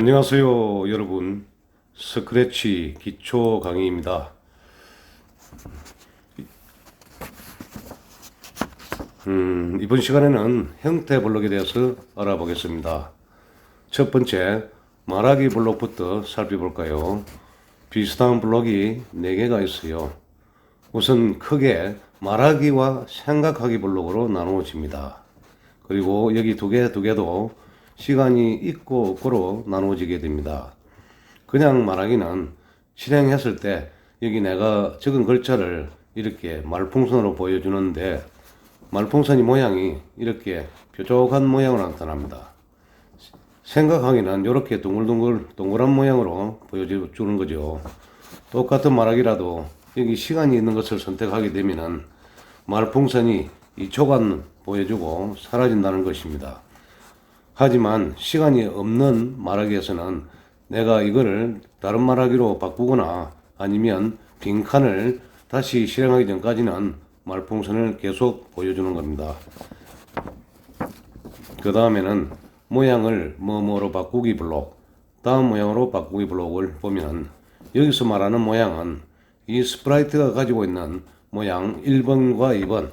안녕하세요 여러분, 스크래치 기초 강의입니다. 이번 시간에는 형태 블록에 대해서 알아보겠습니다. 첫 번째, 말하기 블록부터 살펴볼까요? 비슷한 블록이 4개가 있어요. 우선 크게 말하기와 생각하기 블록으로 나누어집니다. 그리고 여기 두 개도 시간이 있고 없고로 나누어지게 됩니다. 그냥 말하기는 실행했을 때 여기 내가 적은 글자를 이렇게 말풍선으로 보여주는데 말풍선이 모양이 이렇게 뾰족한 모양으로 나타납니다. 생각하기는 이렇게 동글동글한 모양으로 보여주는 거죠. 똑같은 말하기라도 여기 시간이 있는 것을 선택하게 되면은 말풍선이 2초간 보여주고 사라진다는 것입니다. 하지만 시간이 없는 말하기에서는 내가 이거를 다른 말하기로 바꾸거나 아니면 빈칸을 다시 실행하기 전까지는 말풍선을 계속 보여주는 겁니다. 그 다음에는 모양을 뭐뭐로 바꾸기 블록, 다음 모양으로 바꾸기 블록을 보면 여기서 말하는 모양은 이 스프라이트가 가지고 있는 모양 1번과 2번,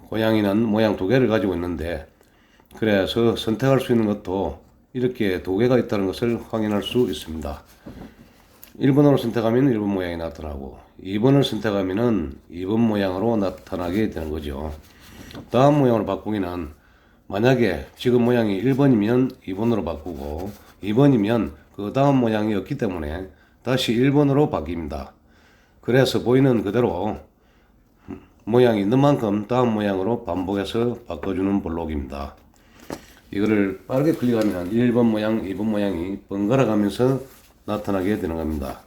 고양이는 모양 2개를 가지고 있는데, 그래서 선택할 수 있는 것도 이렇게 2개가 있다는 것을 확인할 수 있습니다. 1번으로 선택하면 1번 모양이 나타나고 2번을 선택하면 2번 모양으로 나타나게 되는 거죠. 다음 모양으로 바꾸기는 만약에 지금 모양이 1번이면 2번으로 바꾸고 2번이면 그 다음 모양이 없기 때문에 다시 1번으로 바뀝니다. 그래서 보이는 그대로 모양이 있는 만큼 다음 모양으로 반복해서 바꿔주는 블록입니다. 이거를 빠르게 클릭하면 1번 모양, 2번 모양이 번갈아 가면서 나타나게 되는 겁니다.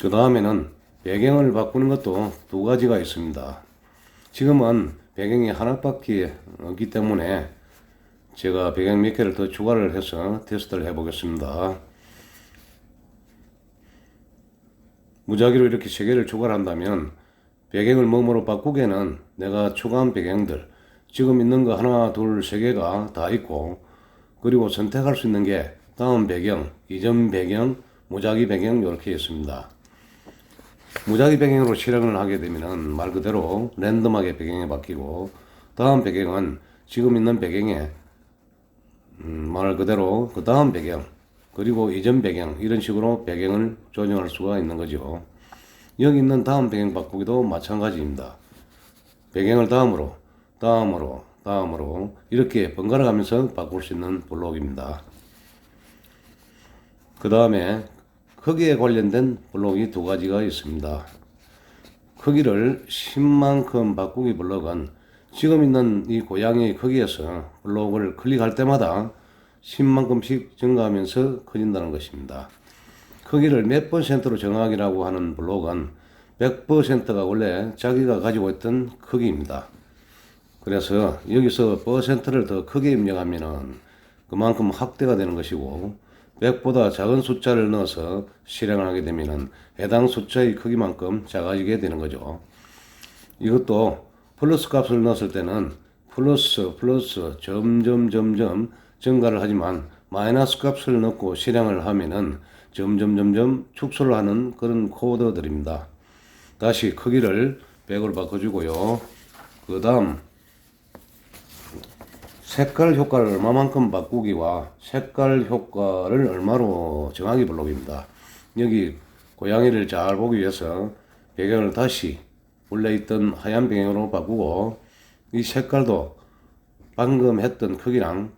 그 다음에는 배경을 바꾸는 것도 2가지가 있습니다. 지금은 배경이 하나밖에 없기 때문에 제가 배경 몇 개를 더 추가를 해서 테스트를 해 보겠습니다. 무작위로 이렇게 3개를 추가를 한다면 배경을 뭐뭐로 바꾸기에는 내가 추가한 배경들, 지금 있는 거 하나, 둘, 3개가 다 있고, 그리고 선택할 수 있는 게 다음 배경, 이전 배경, 무작위 배경 이렇게 있습니다. 무작위 배경으로 실행을 하게 되면 말 그대로 랜덤하게 배경이 바뀌고, 다음 배경은 지금 있는 배경에 말 그대로 그 다음 배경, 그리고 이전 배경, 이런 식으로 배경을 조정할 수가 있는 거죠. 여기 있는 다음 배경 바꾸기도 마찬가지입니다. 배경을 다음으로 이렇게 번갈아 가면서 바꿀 수 있는 블록입니다. 그 다음에 크기에 관련된 블록이 2가지가 있습니다. 크기를 10만큼 바꾸기 블록은 지금 있는 이 고양이 크기에서 블록을 클릭할 때마다 10만큼씩 증가하면서 커진다는 것입니다. 크기를 몇 %로 정하기라고 하는 블록은 100%가 원래 자기가 가지고 있던 크기입니다. 그래서 여기서 %를 더 크게 입력하면 그만큼 확대가 되는 것이고, 100보다 작은 숫자를 넣어서 실행을 하게 되면 해당 숫자의 크기만큼 작아지게 되는 거죠. 이것도 플러스 값을 넣었을 때는 플러스 점점 증가를 하지만 마이너스 값을 넣고 실행을 하면은 점점 축소를 하는 그런 코드들입니다. 다시 크기를 100으로 바꿔주고요. 그 다음 색깔 효과를 얼마만큼 바꾸기와 색깔 효과를 얼마로 정하기 블록입니다. 여기 고양이를 잘 보기 위해서 배경을 다시 원래 있던 하얀 배경으로 바꾸고, 이 색깔도 방금 했던 크기랑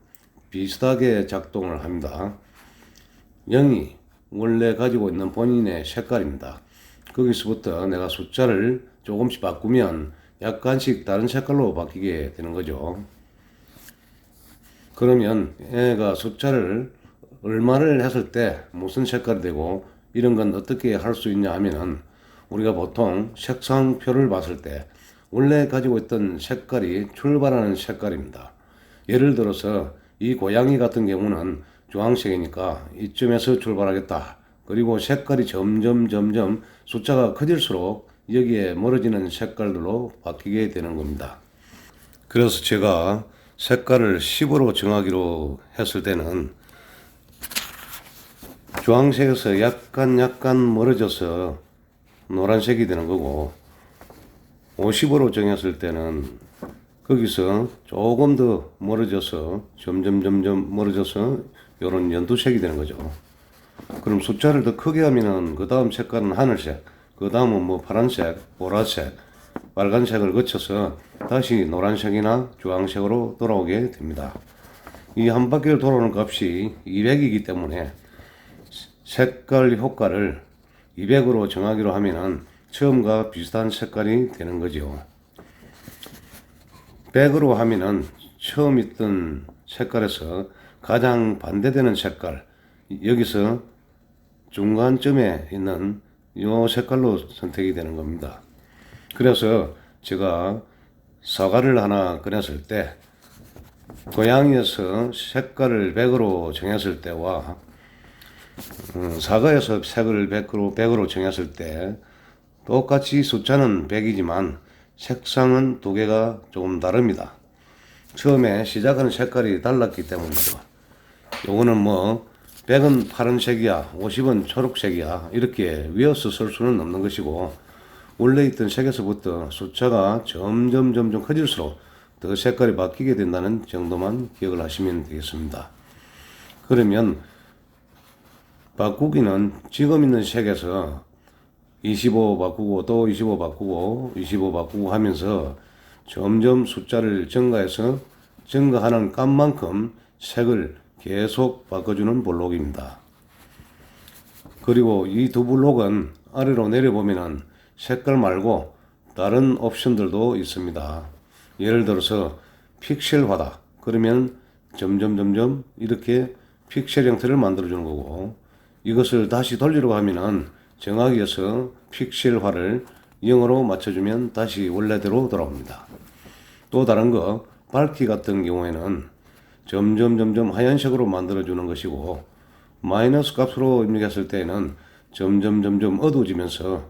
비슷하게 작동을 합니다. 0이 원래 가지고 있는 본인의 색깔입니다. 거기서부터 내가 숫자를 조금씩 바꾸면 약간씩 다른 색깔로 바뀌게 되는 거죠. 그러면 얘가 숫자를 얼마를 했을 때 무슨 색깔이 되고 이런 건 어떻게 할 수 있냐 하면은, 우리가 보통 색상표를 봤을 때 원래 가지고 있던 색깔이 출발하는 색깔입니다. 예를 들어서 이 고양이 같은 경우는 주황색이니까 이쯤에서 출발하겠다. 그리고 색깔이 점점 숫자가 커질수록 여기에 멀어지는 색깔들로 바뀌게 되는 겁니다. 그래서 제가 색깔을 10으로 정하기로 했을 때는 주황색에서 약간 멀어져서 노란색이 되는 거고, 50으로 정했을 때는 거기서 조금 더 멀어져서 점점 멀어져서 이런 연두색이 되는 거죠. 그럼 숫자를 더 크게 하면은 그 다음 색깔은 하늘색, 그 다음은 뭐 파란색, 보라색, 빨간색을 거쳐서 다시 노란색이나 주황색으로 돌아오게 됩니다. 이 한 바퀴를 돌아오는 값이 200이기 때문에 색깔 효과를 200으로 정하기로 하면은 처음과 비슷한 색깔이 되는 거죠. 100으로 하면은 처음 있던 색깔에서 가장 반대되는 색깔, 여기서 중간점에 있는 이 색깔로 선택이 되는 겁니다. 그래서 제가 사과를 하나 그렸을 때 고양이에서 색깔을 100으로 정했을 때와 사과에서 색을 100으로 정했을 때 똑같이 숫자는 100이지만 색상은 두 개가 조금 다릅니다. 처음에 시작하는 색깔이 달랐기 때문이죠. 요거는 뭐 100은 파란색이야, 50은 초록색이야 이렇게 외워서 쓸 수는 없는 것이고, 원래 있던 색에서부터 숫자가 점점 커질수록 더 색깔이 바뀌게 된다는 정도만 기억을 하시면 되겠습니다. 그러면 바꾸기는 지금 있는 색에서 25 바꾸고 또 25 바꾸고 25 바꾸고 하면서 점점 숫자를 증가해서 증가하는 값만큼 색을 계속 바꿔주는 블록입니다. 그리고 이 두 블록은 아래로 내려보면은 색깔 말고 다른 옵션들도 있습니다. 예를 들어서 픽셀화다. 그러면 점점 이렇게 픽셀 형태를 만들어주는 거고, 이것을 다시 돌리려고 하면은 정하기에서 픽셀화를 0으로 맞춰주면 다시 원래대로 돌아옵니다. 또 다른 거 밝기 같은 경우에는 점점 하얀색으로 만들어주는 것이고, 마이너스 값으로 입력했을 때에는 점점 어두워지면서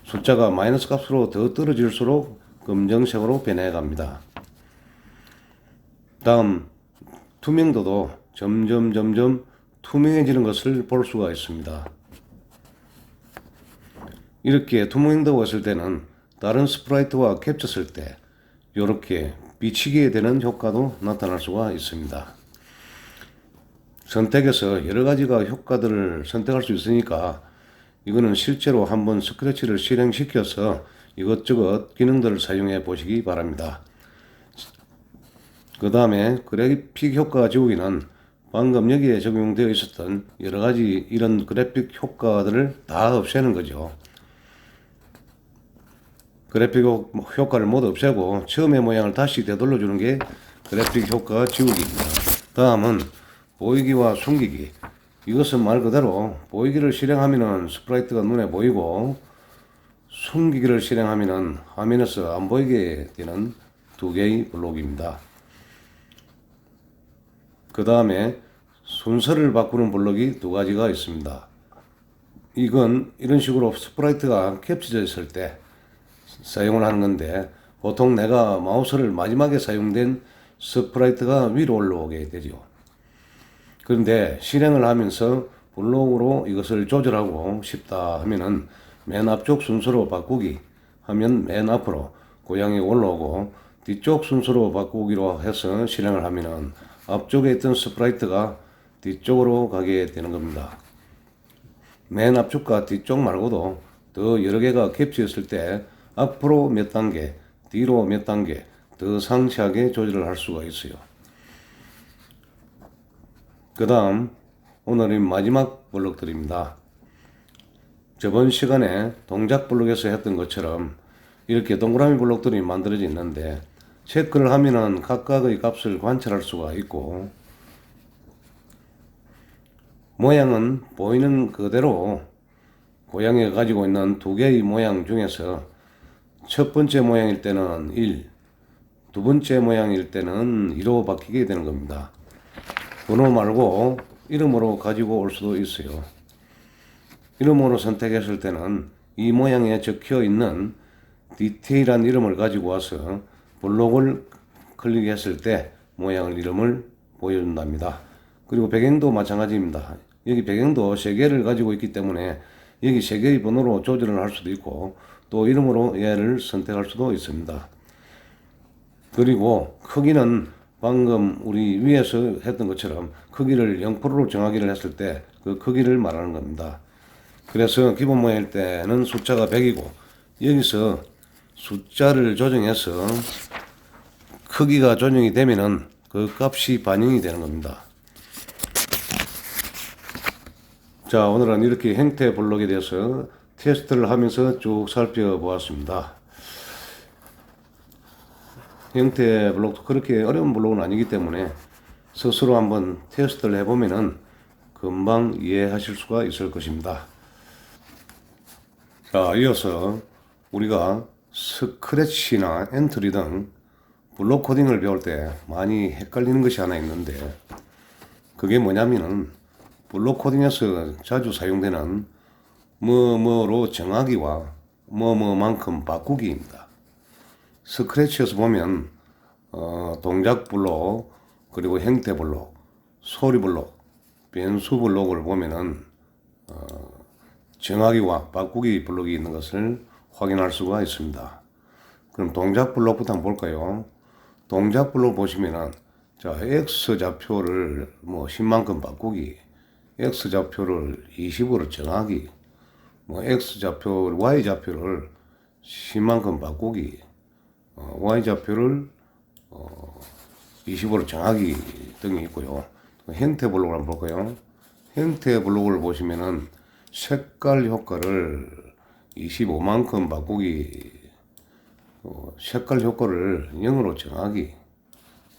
숫자가 마이너스 값으로 더 떨어질수록 검정색으로 변해갑니다. 다음 투명도도 점점 투명해지는 것을 볼 수가 있습니다. 이렇게 투명도가 있을 때는 다른 스프라이트와 겹쳤을 때 이렇게 비치게 되는 효과도 나타날 수가 있습니다. 선택에서 여러 가지가 효과들을 선택할 수 있으니까 이거는 실제로 한번 스크래치를 실행시켜서 이것저것 기능들을 사용해 보시기 바랍니다. 그 다음에 그래픽 효과 지우기는 방금 여기에 적용되어 있었던 여러 가지 이런 그래픽 효과들을 다 없애는 거죠. 그래픽 효과를 모두 없애고 처음의 모양을 다시 되돌려 주는 게 그래픽 효과 지우기입니다. 다음은 보이기와 숨기기. 이것은 말 그대로 보이기를 실행하면은 스프라이트가 눈에 보이고, 숨기기를 실행하면은 화면에서 안 보이게 되는 두 개의 블록입니다. 그 다음에 순서를 바꾸는 블록이 두 가지가 있습니다. 이건 이런 식으로 스프라이트가 캡처져 있을 때 사용을 하는 건데, 보통 내가 마우스를 마지막에 사용된 스프라이트가 위로 올라오게 되죠. 그런데 실행을 하면서 블록으로 이것을 조절하고 싶다 하면은 맨 앞쪽 순서로 바꾸기 하면 맨 앞으로 고양이 올라오고, 뒤쪽 순서로 바꾸기로 해서 실행을 하면은 앞쪽에 있던 스프라이트가 뒤쪽으로 가게 되는 겁니다. 맨 앞쪽과 뒤쪽 말고도 더 여러 개가 겹쳐있을 때 앞으로 몇 단계, 뒤로 몇 단계 더 상세하게 조절을 할 수가 있어요. 그 다음 오늘의 마지막 블록들입니다. 저번 시간에 동작 블록에서 했던 것처럼 이렇게 동그라미 블록들이 만들어져 있는데, 체크를 하면은 각각의 값을 관찰할 수가 있고, 모양은 보이는 그대로 고양이가 가지고 있는 두 개의 모양 중에서 첫 번째 모양일 때는 1, 두 번째 모양일 때는 2로 바뀌게 되는 겁니다. 번호 말고 이름으로 가지고 올 수도 있어요. 이름으로 선택했을 때는 이 모양에 적혀 있는 디테일한 이름을 가지고 와서 블록을 클릭했을 때 모양을 이름을 보여준답니다. 그리고 배경도 마찬가지입니다. 여기 배경도 3개를 가지고 있기 때문에 여기 3개의 번호로 조절을 할 수도 있고 또 이름으로 얘를 선택할 수도 있습니다. 그리고 크기는 방금 우리 위에서 했던 것처럼 크기를 0%로 정하기를 했을 때 그 크기를 말하는 겁니다. 그래서 기본 모양일 때는 숫자가 100이고 여기서 숫자를 조정해서 크기가 조정이 되면은 그 값이 반영이 되는 겁니다. 자, 오늘은 이렇게 형태 블록에 대해서 테스트를 하면서 쭉 살펴보았습니다. 형태 블록도 그렇게 어려운 블록은 아니기 때문에 스스로 한번 테스트를 해보면은 금방 이해하실 수가 있을 것입니다. 자, 이어서 우리가 스크래치나 엔트리 등 블록 코딩을 배울 때 많이 헷갈리는 것이 하나 있는데 그게 뭐냐면은 블록 코딩에서 자주 사용되는 뭐뭐로 정하기와 뭐뭐만큼 바꾸기입니다. 스크래치에서 보면 동작 블록, 그리고 형태 블록, 소리 블록, 변수 블록을 보면은 정하기와 바꾸기 블록이 있는 것을 확인할 수가 있습니다. 그럼 동작 블록부터 한번 볼까요? 동작 블록 보시면은 자, X 좌표를 뭐 10만큼 바꾸기, X 좌표를 20으로 정하기, 뭐 X 좌표, Y 좌표를 10만큼 바꾸기, Y 좌표를 20으로 정하기 등이 있고요. 형태 블록을 한번 볼까요? 형태 블록을 보시면은 색깔 효과를 25만큼 바꾸기, 색깔 효과를 0으로 정하기,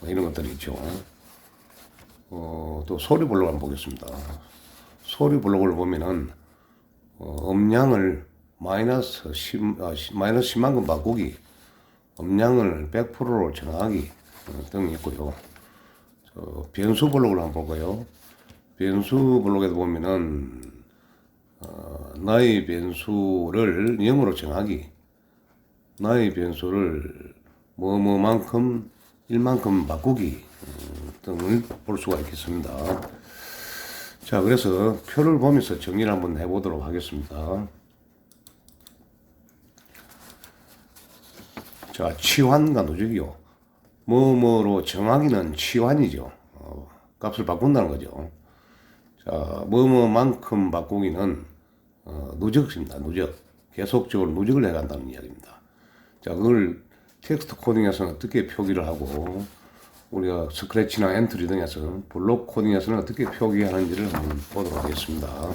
이런 것들이 있죠. 또 소리 블록을 한번 보겠습니다. 소리 블록을 보면은 음량을 마이너스 10만큼 바꾸기, 음량을 100%로 정하기 등이 있고요. 변수 블록을 한번 볼까요? 변수 블록에도 보면은 나의 변수를 0으로 정하기, 나의 변수를 뭐뭐만큼 1만큼 바꾸기 등을 볼 수가 있겠습니다. 자, 그래서 표를 보면서 정리를 한번 해보도록 하겠습니다. 자, 치환과 누적이요. 뭐뭐로 정하기는 치환이죠. 값을 바꾼다는 거죠. 자, 뭐뭐만큼 바꾸기는 누적입니다. 누적. 계속적으로 누적을 해간다는 이야기입니다. 자, 그걸 텍스트 코딩에서는 어떻게 표기를 하고 우리가 스크래치나 엔트리 등에서 블록 코딩에서는 어떻게 표기하는지를 한번 보도록 하겠습니다.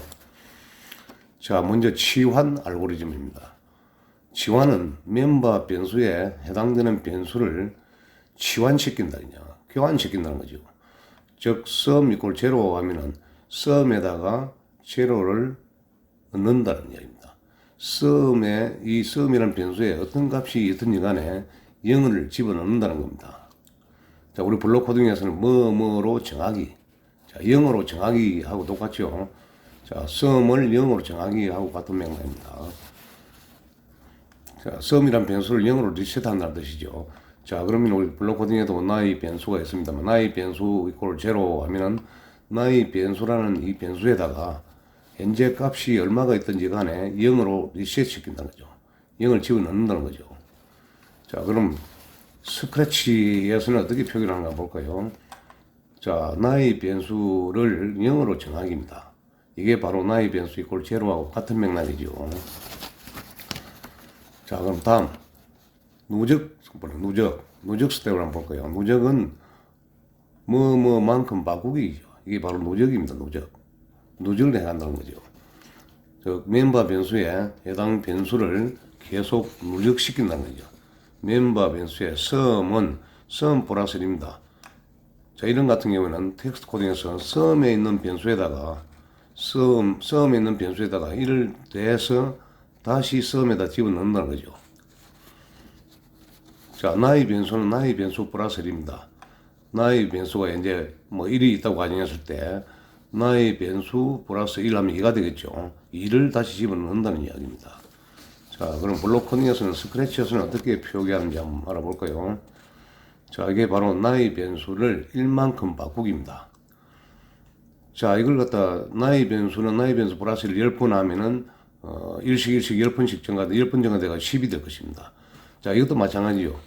자, 먼저 치환 알고리즘입니다. 치환은 멤버 변수에 해당되는 변수를 치환시킨다, 교환시킨다는 거죠. 즉, sum equal 0 하면은 sum에다가 제로를 넣는다는 이야기입니다. 이 sum이라는 변수에 어떤 값이 있든지 간에 0을 집어넣는다는 겁니다. 자, 우리 블록 코딩에서는 뭐뭐로 정하기. 자, 0으로 정하기 하고 똑같죠. 자, sum을 0으로 정하기 하고 같은 맥락입니다. 자, sum이란 변수를 0으로 리셋한다는 뜻이죠. 자, 그러면 우리 블록 코딩에도 나의 변수가 있습니다만, 나의 변수 이퀄 0 하면은 나의 변수라는 이 변수에다가 현재 값이 얼마가 있든지 간에 0으로 리셋 시킨다는 거죠. 0을 집어넣는다는 거죠. 자, 그럼 스크래치에서는 어떻게 표기를 하는가 볼까요? 자, 나의 변수를 0으로 정하기입니다. 이게 바로 나의 변수 이퀄 0하고 같은 맥락이죠. 자, 그럼 다음 누적 스텝을 한번 볼까요? 누적은 뭐뭐만큼 바꾸기죠. 이게 바로 누적입니다. 누적을 해간다는 거죠. 즉, 멤버 변수에 해당 변수를 계속 누적시킨다는 거죠. 멤버 변수의 sum은 sum 플러스 1입니다. 자, 이런 같은 경우에는 텍스트 코딩에서 sum에 있는 변수에다가 sum에 있는 변수에다가 1을 대해서 다시 sum에다 집어넣는다는 거죠. 자, 나의 변수는 나의 변수 플러스 1입니다. 나의 변수가 이제 뭐 1이 있다고 가정했을 때 나의 변수 플러스 1 하면 2가 되겠죠. 2를 다시 집어넣는다는 이야기입니다. 자, 그럼 블록 코딩에서는 스크래치에서는 어떻게 표기하는지 한번 알아볼까요? 자, 이게 바로 나의 변수를 1만큼 바꾸기입니다. 자, 이걸 갖다 나의 변수는 나의 변수 플러스를 10번 하면은 일씩 10번씩 증가돼 10번 증가돼가 10이 될 것입니다. 자, 이것도 마찬가지요.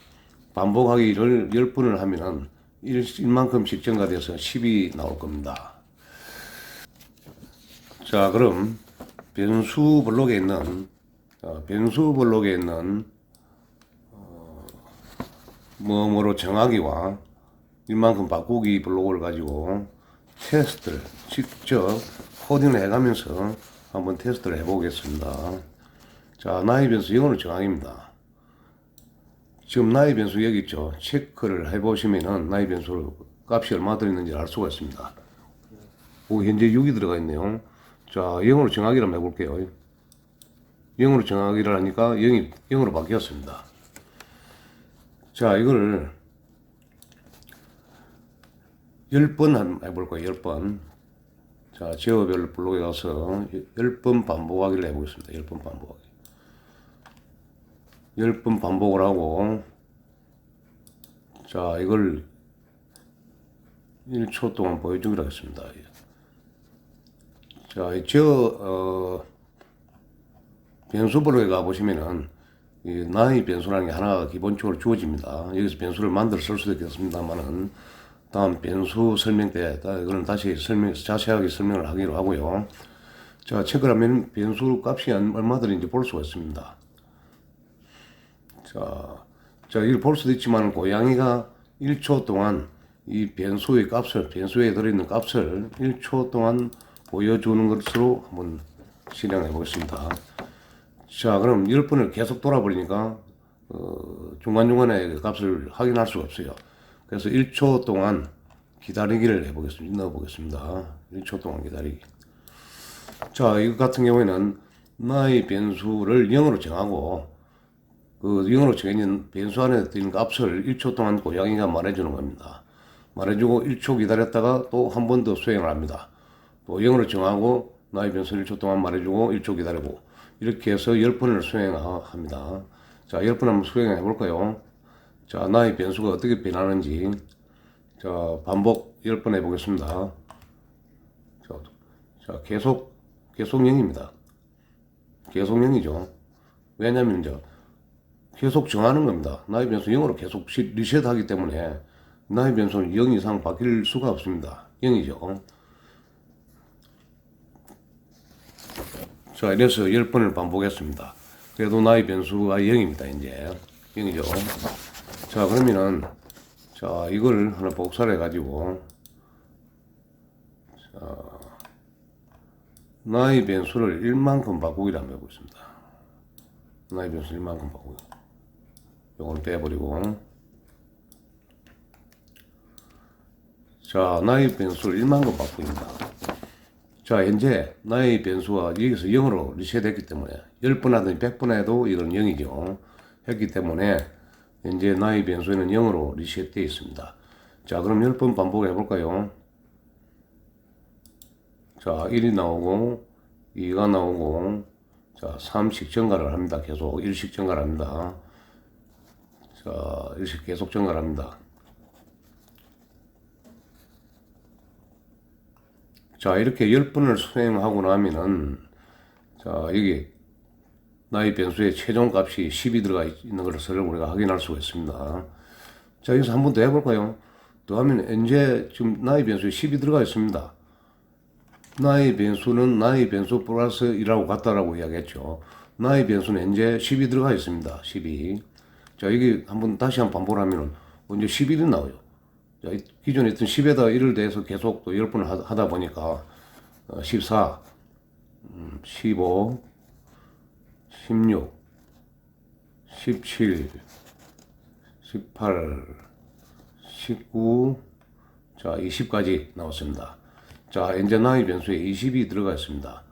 반복하기를 10번을 하면은 1만큼씩 증가돼서 10이 나올 겁니다. 자, 그럼 변수 블록에 있는 뭐뭐로 정하기와 이만큼 바꾸기 블록을 가지고 테스트를 직접 코딩을 해가면서 한번 테스트를 해보겠습니다. 자, 나의 변수 영어로 정하기입니다. 지금 나의 변수 여기 있죠. 체크를 해보시면은 나의 변수 값이 얼마 들어있는지 알 수가 있습니다. 거기 현재 6이 들어가 있네요. 자, 영어로 정하기를 한번 해볼게요. 영어로 정하기를 하니까 0이 0으로 바뀌었습니다. 자, 이거를 10번 한번 해볼 거예요. 10번. 자, 제어별 블록에 가서 10번 반복하기를 해보겠습니다. 10번 반복하기. 10번 반복을 하고, 자, 이걸 1초 동안 보여주기로 하겠습니다. 자, 변수 블록에 가보시면은, 이 나의 변수라는 게 하나가 기본적으로 주어집니다. 여기서 변수를 만들어 쓸 수도 있겠습니다만은, 다음 변수 설명 때, 이거는 다시 자세하게 설명을 하기로 하고요. 자, 체크를 하면 변수 값이 얼마 들인지 볼 수가 있습니다. 자, 이걸 볼 수도 있지만, 고양이가 1초 동안 이 변수의 값을, 변수에 들어있는 값을 1초 동안 보여주는 것으로 한번 실행해 보겠습니다. 자, 그럼 10번을 계속 돌아버리니까, 중간중간에 값을 확인할 수가 없어요. 그래서 1초 동안 기다리기를 넣어보겠습니다. 1초 동안 기다리기. 자, 이거 같은 경우에는 나의 변수를 0으로 정하고, 그 0으로 정해진 변수 안에 있는 값을 1초 동안 고양이가 말해주는 겁니다. 말해주고 1초 기다렸다가 또 한 번 더 수행을 합니다. 또 0으로 정하고 나의 변수를 1초 동안 말해주고 1초 기다리고 이렇게 해서 10번을 수행합니다. 자, 10번 한번 수행해 볼까요? 자, 나의 변수가 어떻게 변하는지 자, 반복 10번 해보겠습니다. 자, 계속 0입니다. 계속 0이죠. 왜냐면 이제 계속 정하는 겁니다. 나의 변수 0으로 계속 리셋하기 때문에 나의 변수는 0 이상 바뀔 수가 없습니다. 0이죠. 자, 이래서 10번을 반복했습니다. 그래도 나의 변수가 0입니다. 이제 0이죠. 자, 그러면은 자, 이걸 하나 복사를 해가지고 자, 나의 변수를 1만큼 바꾸기를 한번 해보겠습니다. 나의 변수 1만큼 바꾸기. 요거는 빼버리고 자, 나의 변수를 1만큼 바꾸입니다. 자, 현재 나의 변수가 여기서 0으로 리셋했기 때문에 10번 하든 100번 해도 이건 0이죠. 했기 때문에 현재 나의 변수에는 0으로 리셋되어 있습니다. 자, 그럼 10번 반복해 볼까요? 자, 1이 나오고 2가 나오고 자, 3씩 증가를 합니다. 계속 1씩 증가를 합니다. 자, 1씩 계속 증가를 합니다. 자, 이렇게 10번을 수행하고 나면은 자, 여기 나의 변수의 최종 값이 10이 들어가 있는 것을 우리가 확인할 수가 있습니다. 자, 여기서 한 번 더 해볼까요? 더 하면 현재 지금 나의 변수에 10이 들어가 있습니다. 나의 변수는 나의 변수 플러스 1하고 같다라고 이야기했죠. 나의 변수는 현재 10이 들어가 있습니다. 12. 자, 이게 다시 한번 반복을 하면은 이제 11이 나와요. 자, 기존에 있던 10에다 1을 대해서 계속 또 10번을 하다 보니까 14, 15, 16, 17, 18, 19, 자, 20까지 나왔습니다. 자, 현재 나의 변수에 20이 들어가 있습니다.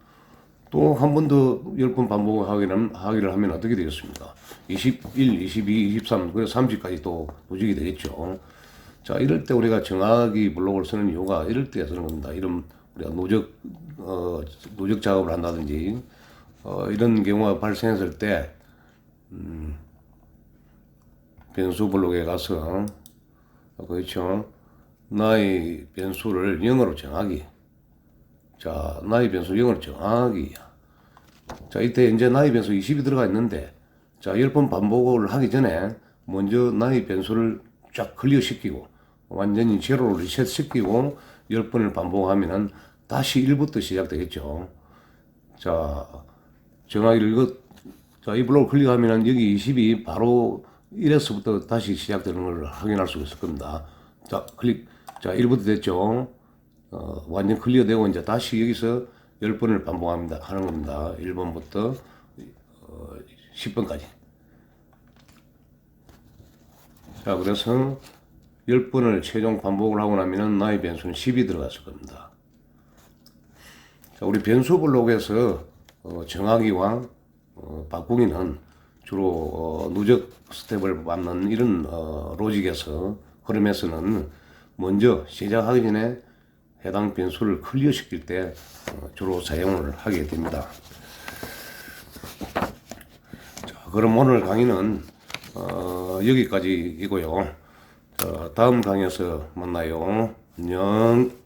또 한 번 더 10번 반복하기를 하면 어떻게 되겠습니까? 21, 22, 23, 그래서 30까지 또 조직이 되겠죠. 자, 이럴 때 우리가 정하기 블록을 쓰는 이유가 이럴 때 쓰는 겁니다. 이런 우리가 누적 작업을 한다든지, 이런 경우가 발생했을 때, 변수 블록에 가서, 그렇죠. 나의 변수를 0으로 정하기. 자, 나이 변수 0을 정하기. 자, 이때 이제 나이 변수 20이 들어가 있는데, 자, 10번 반복을 하기 전에 먼저 나이 변수를 쫙 클리어시키고 완전히 제로로 리셋시키고 10번을 반복하면은 다시 1부터 시작되겠죠. 자, 정하기를 자, 이 블록을 클릭하면은 여기 20이 바로 1에서부터 다시 시작되는 걸 확인할 수 있을 겁니다. 자, 자, 1부터 됐죠. 완전 클리어되고 이제 다시 여기서 10번을 반복합니다. 하는 겁니다. 1번부터 10번까지. 자, 그래서 10번을 최종 반복을 하고 나면은 나의 변수는 10이 들어갔을 겁니다. 자, 우리 변수 블록에서 정하기와 바꾸기는 주로 누적 스텝을 밟는 이런 로직에서 흐름에서는 먼저 시작하기 전에 해당 변수를 클리어 시킬 때 주로 사용을 하게 됩니다. 자, 그럼 오늘 강의는 여기까지이고요. 다음 강의에서 만나요. 안녕.